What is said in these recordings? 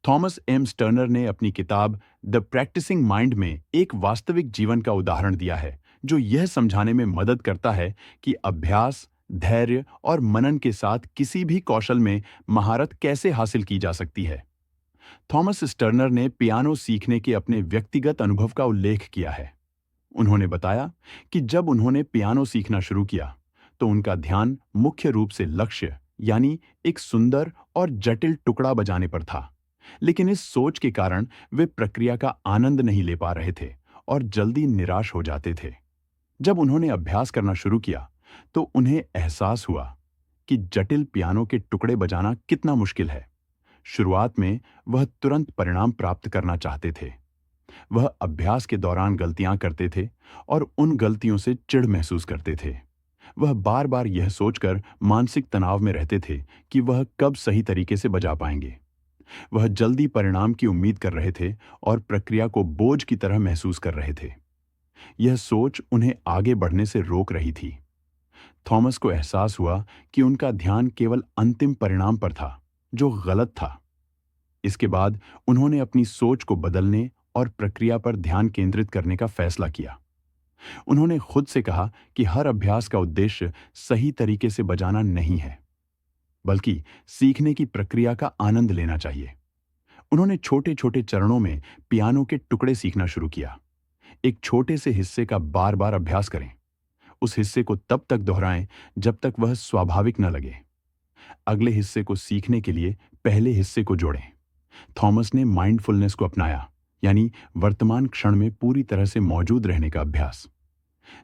Thomas M sterner ने अपनी किताब द प्रैक्टिसिंग माइंड में एक वास्तविक जीवन का उदाहरण दिया है जो यह समझाने में मदद करता है कि अभ्यास, धैर्य और मनन के साथ किसी भी कौशल में महारत कैसे हासिल की जा सकती है। थॉमस स्टर्नर ने पियानो सीखने के अपने व्यक्तिगत अनुभव का उल्लेख किया है। उन्होंने बताया कि जब उन्होंने पियानो सीखना शुरू किया, तो उनका ध्यान मुख्य रूप से लक्ष्य यानी एक सुंदर और जटिल टुकड़ा बजाने पर था। लेकिन इस सोच के कारण वे प्रक्रिया का आनंद नहीं ले पा रहे थे और जल्दी निराश हो जाते थे। जब उन्होंने अभ्यास करना शुरू किया, तो उन्हें एहसास हुआ कि जटिल पियानो के टुकड़े बजाना कितना मुश्किल है। शुरुआत में वह तुरंत परिणाम प्राप्त करना चाहते थे। वह अभ्यास के दौरान गलतियां करते थे और उन गलतियों से चिढ़ महसूस करते थे। वह बार बार यह सोचकर मानसिक तनाव में रहते थे कि वह कब सही तरीके से बजा पाएंगे। वह जल्दी परिणाम की उम्मीद कर रहे थे और प्रक्रिया को बोझ की तरह महसूस कर रहे थे। यह सोच उन्हें आगे बढ़ने से रोक रही थी। थॉमस को एहसास हुआ कि उनका ध्यान केवल अंतिम परिणाम पर था, जो गलत था। इसके बाद उन्होंने अपनी सोच को बदलने और प्रक्रिया पर ध्यान केंद्रित करने का फैसला किया। उन्होंने खुद से कहा कि हर अभ्यास का उद्देश्य सही तरीके से बजाना नहीं है, बल्कि सीखने की प्रक्रिया का आनंद लेना चाहिए। उन्होंने छोटे छोटे चरणों में पियानो के टुकड़े सीखना शुरू किया। एक छोटे से हिस्से का बार बार अभ्यास करें। उस हिस्से को तब तक दोहराएं जब तक वह स्वाभाविक न लगे। अगले हिस्से को सीखने के लिए पहले हिस्से को जोड़ें। थॉमस ने माइंडफुलनेस को अपनाया, यानी वर्तमान क्षण में पूरी तरह से मौजूद रहने का अभ्यास।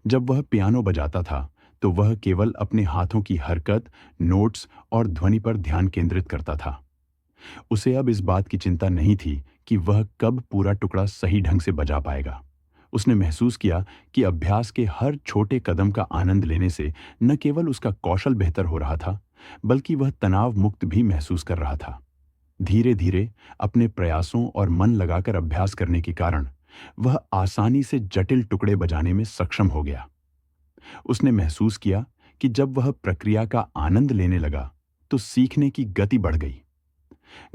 जब वह पियानो बजाता था, तो वह केवल अपने हाथों की हरकत, नोट्स और ध्वनि पर ध्यान केंद्रित करता था। उसे अब इस बात की चिंता नहीं थी कि वह कब पूरा टुकड़ा सही ढंग से बजा पाएगा। उसने महसूस किया कि अभ्यास के हर छोटे कदम का आनंद लेने से न केवल उसका कौशल बेहतर हो रहा था, बल्कि वह तनाव मुक्त भी महसूस कर रहा था। धीरे धीरे अपने प्रयासों और मन लगाकर अभ्यास करने के कारण वह आसानी से जटिल टुकड़े बजाने में सक्षम हो गया। उसने महसूस किया कि जब वह प्रक्रिया का आनंद लेने लगा, तो सीखने की गति बढ़ गई।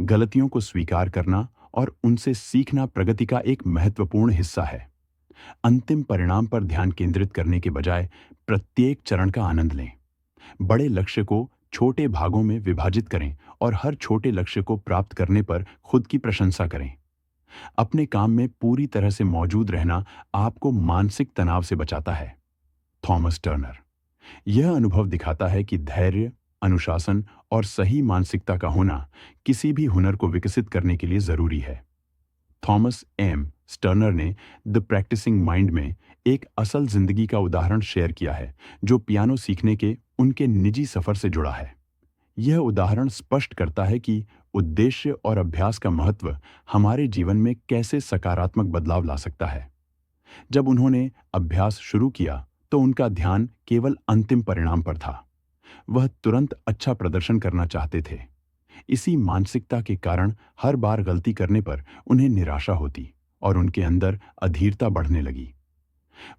गलतियों को स्वीकार करना और उनसे सीखना प्रगति का एक महत्वपूर्ण हिस्सा है। अंतिम परिणाम पर ध्यान केंद्रित करने के बजाय प्रत्येक चरण का आनंद लें। बड़े लक्ष्य को छोटे भागों में विभाजित करें और हर छोटे लक्ष्य को प्राप्त करने पर खुद की प्रशंसा करें। अपने काम में पूरी तरह से मौजूद रहना आपको मानसिक तनाव से बचाता है। Thomas Turner. यह अनुभव दिखाता है कि धैर्य, अनुशासन और सही मानसिकता का होना किसी भी हुनर को विकसित करने के लिए जरूरी है। थॉमस एम स्टर्नर ने द प्रैक्टिसिंग माइंड में एक असल जिंदगी का उदाहरण शेयर किया है, जो पियानो सीखने के उनके निजी सफर से जुड़ा है। यह उदाहरण स्पष्ट करता है कि उद्देश्य और अभ्यास का महत्व हमारे जीवन में कैसे सकारात्मक बदलाव ला सकता है। जब उन्होंने अभ्यास शुरू किया, तो उनका ध्यान केवल अंतिम परिणाम पर था। वह तुरंत अच्छा प्रदर्शन करना चाहते थे। इसी मानसिकता के कारण हर बार गलती करने पर उन्हें निराशा होती और उनके अंदर अधीरता बढ़ने लगी।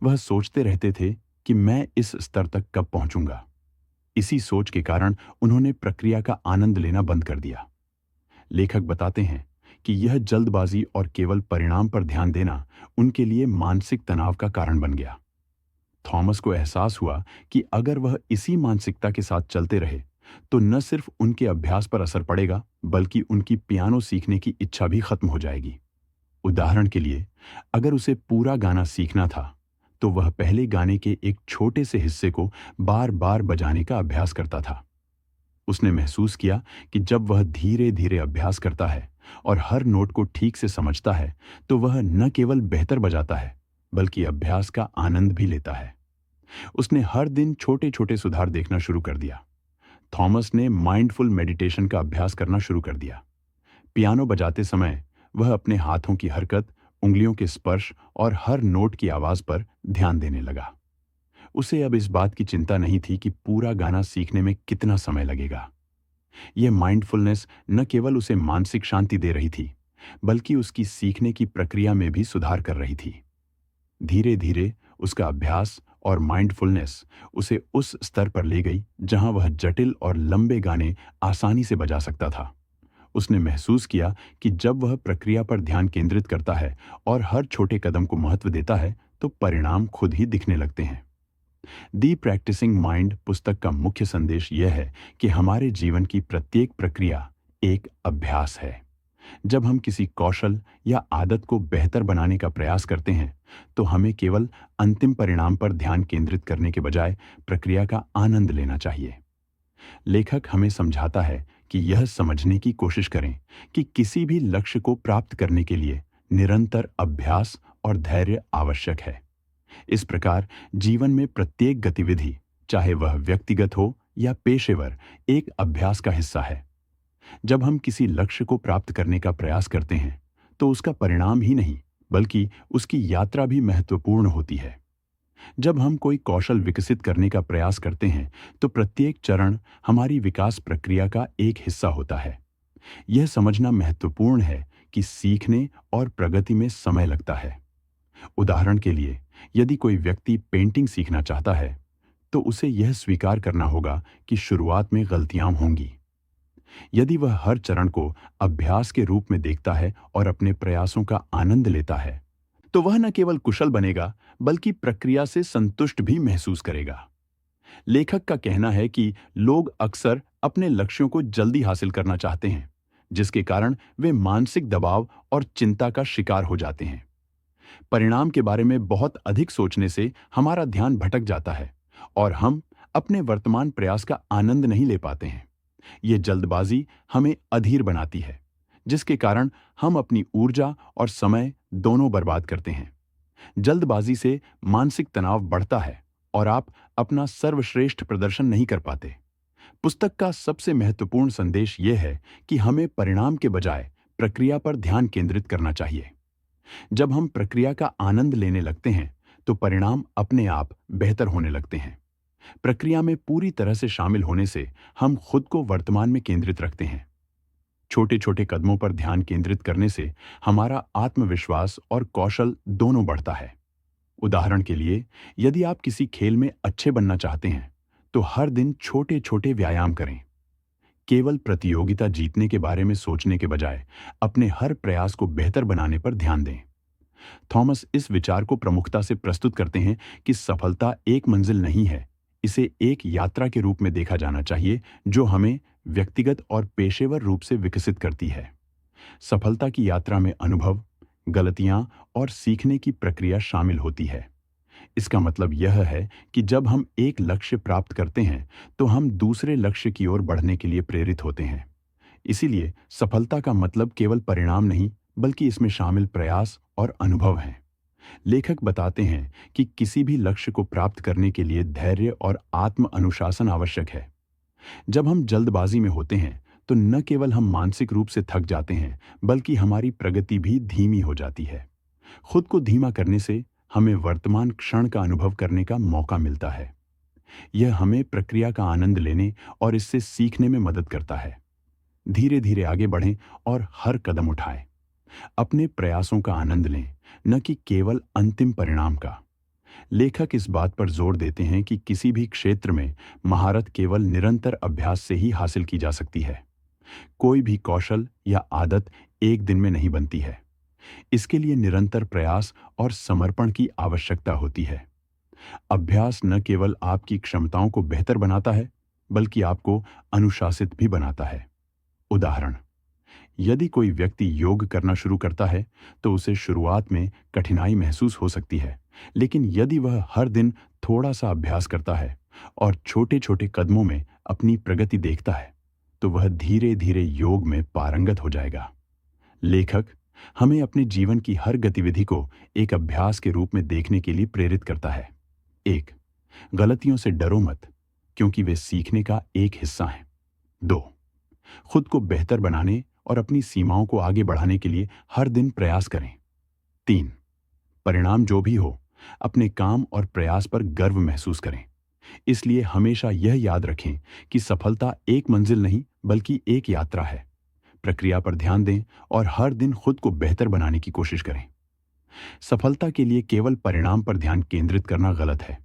वह सोचते रहते थे कि मैं इस स्तर तक कब पहुंचूंगा। इसी सोच के कारण उन्होंने प्रक्रिया का आनंद लेना बंद कर दिया। लेखक बताते हैं कि यह जल्दबाजी और केवल परिणाम पर ध्यान देना उनके लिए मानसिक तनाव का कारण बन गया। थॉमस को एहसास हुआ कि अगर वह इसी मानसिकता के साथ चलते रहे, तो न सिर्फ उनके अभ्यास पर असर पड़ेगा, बल्कि उनकी पियानो सीखने की इच्छा भी खत्म हो जाएगी। उदाहरण के लिए, अगर उसे पूरा गाना सीखना था, तो वह पहले गाने के एक छोटे से हिस्से को बार बार बजाने का अभ्यास करता था। उसने महसूस किया कि जब वह धीरे धीरे अभ्यास करता है और हर नोट को ठीक से समझता है, तो वह न केवल बेहतर बजाता है, बल्कि अभ्यास का आनंद भी लेता है। उसने हर दिन छोटे छोटे सुधार देखना शुरू कर दिया। थॉमस ने माइंडफुल मेडिटेशन का अभ्यास करना शुरू कर दिया। पियानो बजाते समय वह अपने हाथों की हरकत, उंगलियों के स्पर्श और हर नोट की आवाज पर ध्यान देने लगा। उसे अब इस बात की चिंता नहीं थी कि पूरा गाना सीखने में कितना समय लगेगा। यह माइंडफुलनेस न केवल उसे मानसिक शांति दे रही थी, बल्कि उसकी सीखने की प्रक्रिया में भी सुधार कर रही थी। धीरे धीरे उसका अभ्यास और माइंडफुलनेस उसे उस स्तर पर ले गई जहां वह जटिल और लंबे गाने आसानी से बजा सकता था। उसने महसूस किया कि जब वह प्रक्रिया पर ध्यान केंद्रित करता है और हर छोटे कदम को महत्व देता है, तो परिणाम खुद ही दिखने लगते हैं। दी प्रैक्टिसिंग माइंड पुस्तक का मुख्य संदेश यह है कि हमारे जीवन की प्रत्येक प्रक्रिया एक अभ्यास है। जब हम किसी कौशल या आदत को बेहतर बनाने का प्रयास करते हैं, तो हमें केवल अंतिम परिणाम पर ध्यान केंद्रित करने के बजाय प्रक्रिया का आनंद लेना चाहिए। लेखक हमें समझाता है कि यह समझने की कोशिश करें कि किसी भी लक्ष्य को प्राप्त करने के लिए निरंतर अभ्यास और धैर्य आवश्यक है। इस प्रकार जीवन में प्रत्येक गतिविधि, चाहे वह व्यक्तिगत हो या पेशेवर, एक अभ्यास का हिस्सा है। जब हम किसी लक्ष्य को प्राप्त करने का प्रयास करते हैं, तो उसका परिणाम ही नहीं, बल्कि उसकी यात्रा भी महत्वपूर्ण होती है। जब हम कोई कौशल विकसित करने का प्रयास करते हैं, तो प्रत्येक चरण हमारी विकास प्रक्रिया का एक हिस्सा होता है। यह समझना महत्वपूर्ण है कि सीखने और प्रगति में समय लगता है। उदाहरण के लिए, यदि कोई व्यक्ति पेंटिंग सीखना चाहता है, तो उसे यह स्वीकार करना होगा कि शुरुआत में गलतियां होंगी। यदि वह हर चरण को अभ्यास के रूप में देखता है और अपने प्रयासों का आनंद लेता है, तो वह न केवल कुशल बनेगा, बल्कि प्रक्रिया से संतुष्ट भी महसूस करेगा। लेखक का कहना है कि लोग अक्सर अपने लक्ष्यों को जल्दी हासिल करना चाहते हैं, जिसके कारण वे मानसिक दबाव और चिंता का शिकार हो जाते हैं। परिणाम के बारे में बहुत अधिक सोचने से हमारा ध्यान भटक जाता है और हम अपने वर्तमान प्रयास का आनंद नहीं ले पाते हैं। ये जल्दबाजी हमें अधीर बनाती है, जिसके कारण हम अपनी ऊर्जा और समय दोनों बर्बाद करते हैं। जल्दबाजी से मानसिक तनाव बढ़ता है और आप अपना सर्वश्रेष्ठ प्रदर्शन नहीं कर पाते। पुस्तक का सबसे महत्वपूर्ण संदेश यह है कि हमें परिणाम के बजाय प्रक्रिया पर ध्यान केंद्रित करना चाहिए। जब हम प्रक्रिया का आनंद लेने लगते हैं, तो परिणाम अपने आप बेहतर होने लगते हैं। प्रक्रिया में पूरी तरह से शामिल होने से हम खुद को वर्तमान में केंद्रित रखते हैं। छोटे छोटे कदमों पर ध्यान केंद्रित करने से हमारा आत्मविश्वास और कौशल दोनों बढ़ता है। उदाहरण के लिए, यदि आप किसी खेल में अच्छे बनना चाहते हैं, तो हर दिन छोटे छोटे व्यायाम करें। केवल प्रतियोगिता जीतने के बारे में सोचने के बजाय अपने हर प्रयास को बेहतर बनाने पर ध्यान दें। थॉमस इस विचार को प्रमुखता से प्रस्तुत करते हैं कि सफलता एक मंजिल नहीं है, इसे एक यात्रा के रूप में देखा जाना चाहिए, जो हमें व्यक्तिगत और पेशेवर रूप से विकसित करती है। सफलता की यात्रा में अनुभव, गलतियां और सीखने की प्रक्रिया शामिल होती है। इसका मतलब यह है कि जब हम एक लक्ष्य प्राप्त करते हैं, तो हम दूसरे लक्ष्य की ओर बढ़ने के लिए प्रेरित होते हैं। इसीलिए सफलता का मतलब केवल परिणाम नहीं, बल्कि इसमें शामिल प्रयास और अनुभव हैं। लेखक बताते हैं कि किसी भी लक्ष्य को प्राप्त करने के लिए धैर्य और आत्म अनुशासन आवश्यक है। जब हम जल्दबाजी में होते हैं, तो न केवल हम मानसिक रूप से थक जाते हैं, बल्कि हमारी प्रगति भी धीमी हो जाती है। खुद को धीमा करने से हमें वर्तमान क्षण का अनुभव करने का मौका मिलता है। यह हमें प्रक्रिया का आनंद लेने और इससे सीखने में मदद करता है। धीरे धीरे आगे बढ़ें और हर कदम उठाएं। अपने प्रयासों का आनंद लें, न कि केवल अंतिम परिणाम का। लेखक इस बात पर जोर देते हैं कि किसी भी क्षेत्र में महारत केवल निरंतर अभ्यास से ही हासिल की जा सकती है। कोई भी कौशल या आदत एक दिन में नहीं बनती है। इसके लिए निरंतर प्रयास और समर्पण की आवश्यकता होती है। अभ्यास न केवल आपकी क्षमताओं को बेहतर बनाता है, बल्कि आपको अनुशासित भी बनाता है। उदाहरण, यदि कोई व्यक्ति योग करना शुरू करता है, तो उसे शुरुआत में कठिनाई महसूस हो सकती है, लेकिन यदि वह हर दिन थोड़ा सा अभ्यास करता है और छोटे छोटे कदमों में अपनी प्रगति देखता है, तो वह धीरे धीरे योग में पारंगत हो जाएगा। लेखक हमें अपने जीवन की हर गतिविधि को एक अभ्यास के रूप में देखने के लिए प्रेरित करता है। 1. गलतियों से डरो मत, क्योंकि वे सीखने का एक हिस्सा हैं। 2. खुद को बेहतर बनाने और अपनी सीमाओं को आगे बढ़ाने के लिए हर दिन प्रयास करें। 3. परिणाम जो भी हो, अपने काम और प्रयास पर गर्व महसूस करें। इसलिए हमेशा यह याद रखें कि सफलता एक मंजिल नहीं, बल्कि एक यात्रा है। प्रक्रिया पर ध्यान दें और हर दिन खुद को बेहतर बनाने की कोशिश करें। सफलता के लिए केवल परिणाम पर ध्यान केंद्रित करना गलत है,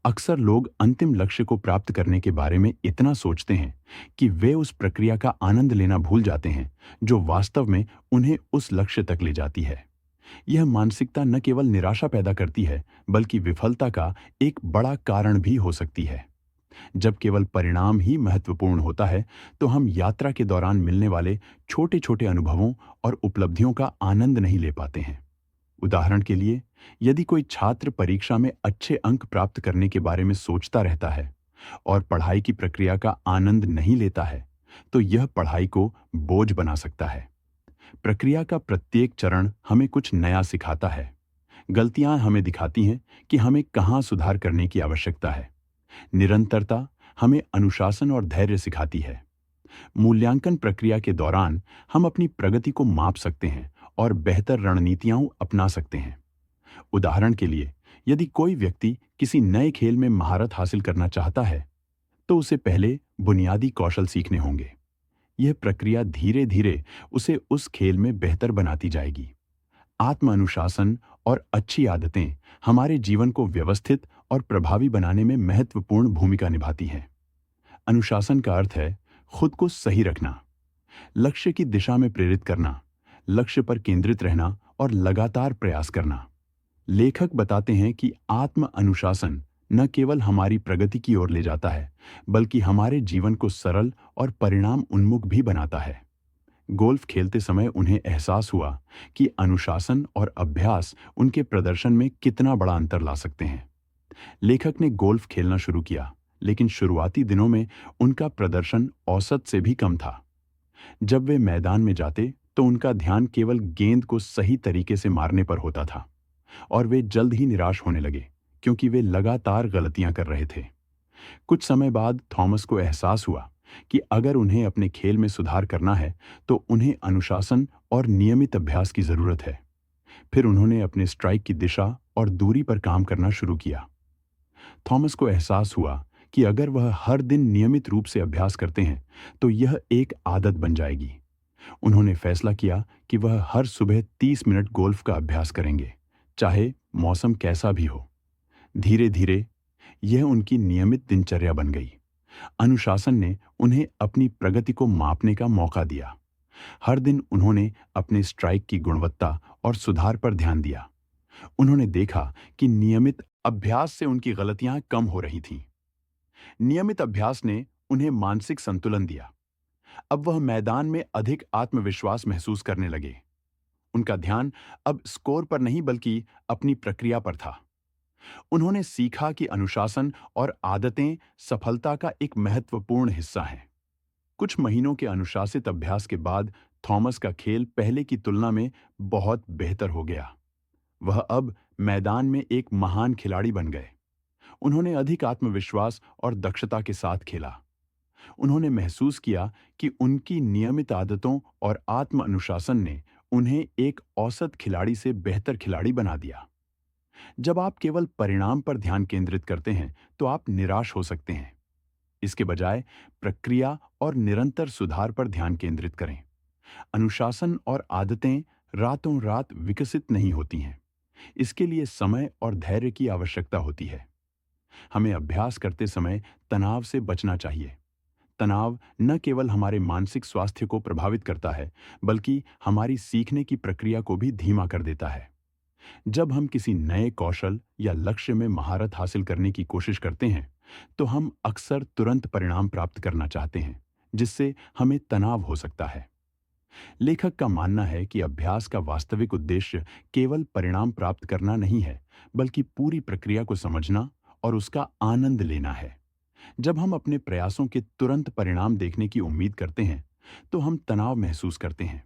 अक्सर लोग अंतिम लक्ष्य को प्राप्त करने के बारे में इतना सोचते हैं कि वे उस प्रक्रिया का आनंद लेना भूल जाते हैं जो वास्तव में उन्हें उस लक्ष्य तक ले जाती है। यह मानसिकता न केवल निराशा पैदा करती है बल्कि विफलता का एक बड़ा कारण भी हो सकती है। जब केवल परिणाम ही महत्वपूर्ण होता है तो हम यात्रा के दौरान मिलने वाले छोटे छोटे अनुभवों और उपलब्धियों का आनंद नहीं ले पाते हैं। उदाहरण के लिए, यदि कोई छात्र परीक्षा में अच्छे अंक प्राप्त करने के बारे में सोचता रहता है और पढ़ाई की प्रक्रिया का आनंद नहीं लेता है, तो यह पढ़ाई को बोझ बना सकता है। प्रक्रिया का प्रत्येक चरण हमें कुछ नया सिखाता है। गलतियां हमें दिखाती हैं कि हमें कहां सुधार करने की आवश्यकता है। निरंतरता हमें अनुशासन और धैर्य सिखाती है। मूल्यांकन प्रक्रिया के दौरान हम अपनी प्रगति को माप सकते हैं और बेहतर रणनीतियां अपना सकते हैं। उदाहरण के लिए, यदि कोई व्यक्ति किसी नए खेल में महारत हासिल करना चाहता है, तो उसे पहले बुनियादी कौशल सीखने होंगे। यह प्रक्रिया धीरे धीरे उसे उस खेल में बेहतर बनाती जाएगी। आत्म अनुशासन और अच्छी आदतें हमारे जीवन को व्यवस्थित और प्रभावी बनाने में महत्वपूर्ण भूमिका निभाती हैं। अनुशासन का अर्थ है खुद को सही रखना, लक्ष्य की दिशा में प्रेरित करना, लक्ष्य पर केंद्रित रहना और लगातार प्रयास करना। लेखक बताते हैं कि आत्म अनुशासन न केवल हमारी प्रगति की ओर ले जाता है बल्कि हमारे जीवन को सरल और परिणाम उन्मुख भी बनाता है। गोल्फ खेलते समय उन्हें एहसास हुआ कि अनुशासन और अभ्यास उनके प्रदर्शन में कितना बड़ा अंतर ला सकते हैं। लेखक ने गोल्फ खेलना शुरू किया, लेकिन शुरुआती दिनों में उनका प्रदर्शन औसत से भी कम था। जब वे मैदान में जाते तो उनका ध्यान केवल गेंद को सही तरीके से मारने पर होता था और वे जल्द ही निराश होने लगे क्योंकि वे लगातार गलतियां कर रहे थे। कुछ समय बाद थॉमस को एहसास हुआ कि अगर उन्हें अपने खेल में सुधार करना है तो उन्हें अनुशासन और नियमित अभ्यास की जरूरत है। फिर उन्होंने अपने स्ट्राइक की दिशा और दूरी पर काम करना शुरू किया। थॉमस को एहसास हुआ कि अगर वह हर दिन नियमित रूप से अभ्यास करते हैं तो यह एक आदत बन जाएगी। उन्होंने फैसला किया कि वह हर सुबह 30 मिनट गोल्फ का अभ्यास करेंगे, चाहे मौसम कैसा भी हो। धीरे धीरे यह उनकी नियमित दिनचर्या बन गई। अनुशासन ने उन्हें अपनी प्रगति को मापने का मौका दिया। हर दिन उन्होंने अपने स्ट्राइक की गुणवत्ता और सुधार पर ध्यान दिया। उन्होंने देखा कि नियमित अभ्यास से उनकी गलतियां कम हो रही थीं। नियमित अभ्यास ने उन्हें मानसिक संतुलन दिया। अब वह मैदान में अधिक आत्मविश्वास महसूस करने लगे। उनका ध्यान अब स्कोर पर नहीं बल्कि अपनी प्रक्रिया पर था। उन्होंने सीखा कि अनुशासन और आदतें सफलता का एक महत्वपूर्ण हिस्सा हैं। कुछ महीनों के अनुशासित अभ्यास के बाद थॉमस का खेल पहले की तुलना में बहुत बेहतर हो गया। वह अब मैदान में एक महान खिलाड़ी बन गए। उन्होंने अधिक आत्मविश्वास और दक्षता के साथ खेला। उन्होंने महसूस किया कि उनकी नियमित आदतों और आत्म अनुशासन ने उन्हें एक औसत खिलाड़ी से बेहतर खिलाड़ी बना दिया। जब आप केवल परिणाम पर ध्यान केंद्रित करते हैं तो आप निराश हो सकते हैं। इसके बजाय प्रक्रिया और निरंतर सुधार पर ध्यान केंद्रित करें। अनुशासन और आदतें रातों रात विकसित नहीं होती हैं। इसके लिए समय और धैर्य की आवश्यकता होती है। हमें अभ्यास करते समय तनाव से बचना चाहिए। तनाव न केवल हमारे मानसिक स्वास्थ्य को प्रभावित करता है बल्कि हमारी सीखने की प्रक्रिया को भी धीमा कर देता है। जब हम किसी नए कौशल या लक्ष्य में महारत हासिल करने की कोशिश करते हैं तो हम अक्सर तुरंत परिणाम प्राप्त करना चाहते हैं, जिससे हमें तनाव हो सकता है। लेखक का मानना है कि अभ्यास का वास्तविक उद्देश्य केवल परिणाम प्राप्त करना नहीं है बल्कि पूरी प्रक्रिया को समझना और उसका आनंद लेना है। जब हम अपने प्रयासों के तुरंत परिणाम देखने की उम्मीद करते हैं तो हम तनाव महसूस करते हैं।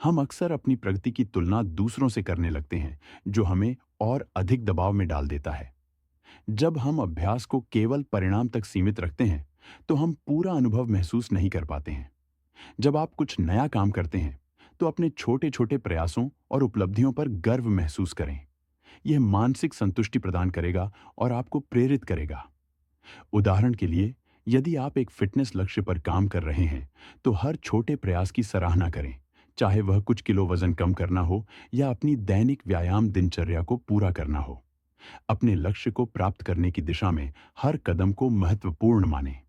हम अक्सर अपनी प्रगति की तुलना दूसरों से करने लगते हैं, जो हमें और अधिक दबाव में डाल देता है। जब हम अभ्यास को केवल परिणाम तक सीमित रखते हैं तो हम पूरा अनुभव महसूस नहीं कर पाते हैं। जब आप कुछ नया काम करते हैं तो अपने छोटे छोटे प्रयासों और उपलब्धियों पर गर्व महसूस करें। यह मानसिक संतुष्टि प्रदान करेगा और आपको प्रेरित करेगा। उदाहरण के लिए, यदि आप एक फिटनेस लक्ष्य पर काम कर रहे हैं तो हर छोटे प्रयास की सराहना करें, चाहे वह कुछ किलो वजन कम करना हो या अपनी दैनिक व्यायाम दिनचर्या को पूरा करना हो। अपने लक्ष्य को प्राप्त करने की दिशा में हर कदम को महत्वपूर्ण मानें।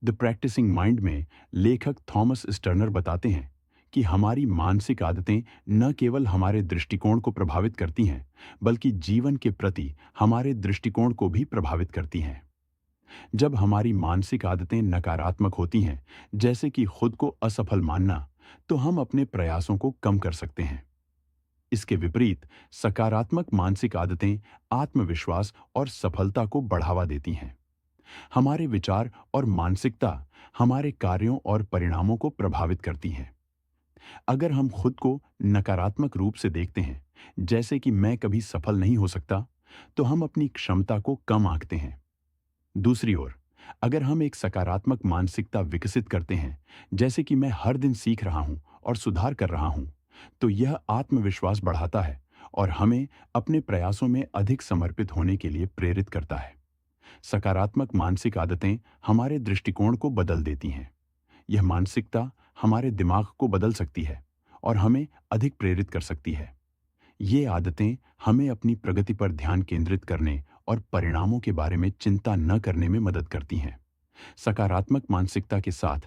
द प्रैक्टिसिंग माइंड में लेखक थॉमस स्टर्नर बताते हैं कि हमारी मानसिक आदतें न केवल हमारे दृष्टिकोण को प्रभावित करती हैं, बल्कि जीवन के प्रति हमारे दृष्टिकोण को भी प्रभावित करती हैं। जब हमारी मानसिक आदतें नकारात्मक होती हैं, जैसे कि खुद को असफल मानना, तो हम अपने प्रयासों को कम कर सकते हैं। इसके विपरीत सकारात्मक मानसिक आदतें आत्मविश्वास और सफलता को बढ़ावा देती हैं। हमारे विचार और मानसिकता हमारे कार्यों और परिणामों को प्रभावित करती हैं। अगर हम खुद को नकारात्मक रूप से देखते हैं, जैसे कि मैं कभी सफल नहीं हो सकता, तो हम अपनी क्षमता को कम आंकते हैं। दूसरी ओर, अगर हम एक सकारात्मक मानसिकता विकसित करते हैं, जैसे कि मैं हर दिन सीख रहा हूं और सुधार कर रहा हूं, तो यह आत्मविश्वास बढ़ाता है और हमें अपने प्रयासों में अधिक समर्पित होने के लिए प्रेरित करता है। सकारात्मक मानसिक आदतें हमारे दृष्टिकोण को बदल देती हैं। यह मानसिकता हमारे दिमाग को बदल सकती है और हमें अधिक प्रेरित कर सकती है। ये आदतें हमें अपनी प्रगति पर ध्यान केंद्रित करने और परिणामों के बारे में चिंता न करने में मदद करती हैं। सकारात्मक मानसिकता के साथ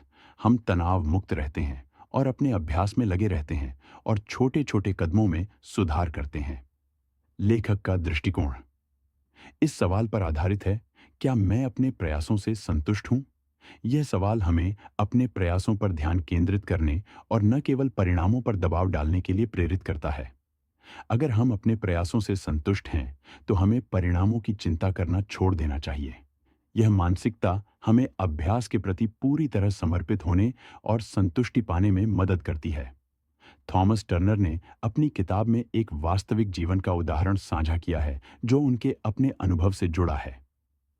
हम तनाव मुक्त रहते हैं और अपने अभ्यास में लगे रहते हैं और छोटे छोटे कदमों में सुधार करते हैं। लेखक का दृष्टिकोण इस सवाल पर आधारित है, क्या मैं अपने प्रयासों से संतुष्ट हूं? यह सवाल हमें अपने प्रयासों पर ध्यान केंद्रित करने और न केवल परिणामों पर दबाव डालने के लिए प्रेरित करता है। अगर हम अपने प्रयासों से संतुष्ट हैं, तो हमें परिणामों की चिंता करना छोड़ देना चाहिए। यह मानसिकता हमें अभ्यास के प्रति पूरी तरह समर्पित होने और संतुष्टि पाने में मदद करती है। थॉमस टर्नर ने अपनी किताब में एक वास्तविक जीवन का उदाहरण साझा किया है, जो उनके अपने अनुभव से जुड़ा है।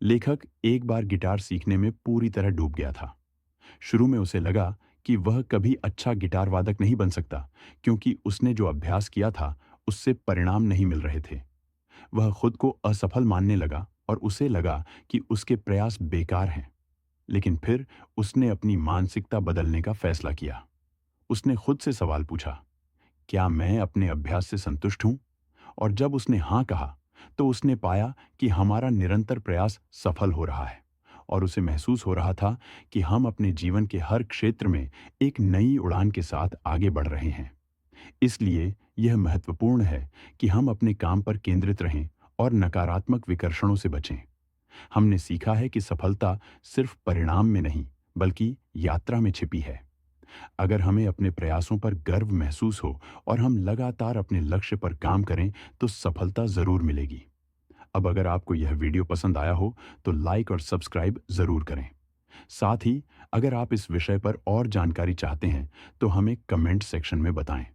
लेखक एक बार गिटार सीखने में पूरी तरह डूब गया था। शुरू में उसे लगा कि वह कभी अच्छा गिटार वादक नहीं बन सकता, क्योंकि उसने जो अभ्यास किया था उससे परिणाम नहीं मिल रहे थे। वह खुद को असफल मानने लगा और उसे लगा कि उसके प्रयास बेकार हैं। लेकिन फिर उसने अपनी मानसिकता बदलने का फैसला किया। उसने खुद से सवाल पूछा, क्या मैं अपने अभ्यास से संतुष्ट हूं? और जब उसने हाँ कहा, तो उसने पाया कि हमारा निरंतर प्रयास सफल हो रहा है और उसे महसूस हो रहा था कि हम अपने जीवन के हर क्षेत्र में एक नई उड़ान के साथ आगे बढ़ रहे हैं। इसलिए यह महत्वपूर्ण है कि हम अपने काम पर केंद्रित रहें और नकारात्मक विकर्षणों से बचें। हमने सीखा है कि सफलता सिर्फ परिणाम में नहीं, बल्कि यात्रा में छिपी है। अगर हमें अपने प्रयासों पर गर्व महसूस हो और हम लगातार अपने लक्ष्य पर काम करें, तो सफलता जरूर मिलेगी। अब अगर आपको यह वीडियो पसंद आया हो, तो लाइक और सब्सक्राइब जरूर करें। साथ ही अगर आप इस विषय पर और जानकारी चाहते हैं, तो हमें कमेंट सेक्शन में बताएं।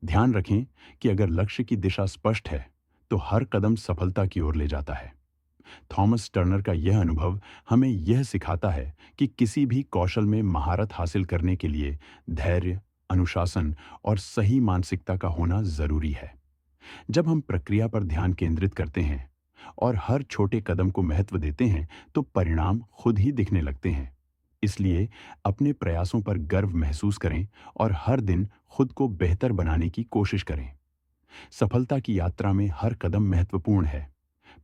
ध्यान रखें कि अगर लक्ष्य की दिशा स्पष्ट है, तो हर कदम सफलता की ओर ले जाता है। थॉमस टर्नर का यह अनुभव हमें यह सिखाता है कि किसी भी कौशल में महारत हासिल करने के लिए धैर्य, अनुशासन और सही मानसिकता का होना जरूरी है। जब हम प्रक्रिया पर ध्यान केंद्रित करते हैं और हर छोटे कदम को महत्व देते हैं, तो परिणाम खुद ही दिखने लगते हैं। इसलिए अपने प्रयासों पर गर्व महसूस करें और हर दिन खुद को बेहतर बनाने की कोशिश करें। सफलता की यात्रा में हर कदम महत्वपूर्ण है।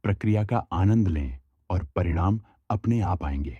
प्रक्रिया का आनंद लें और परिणाम अपने आप आएंगे।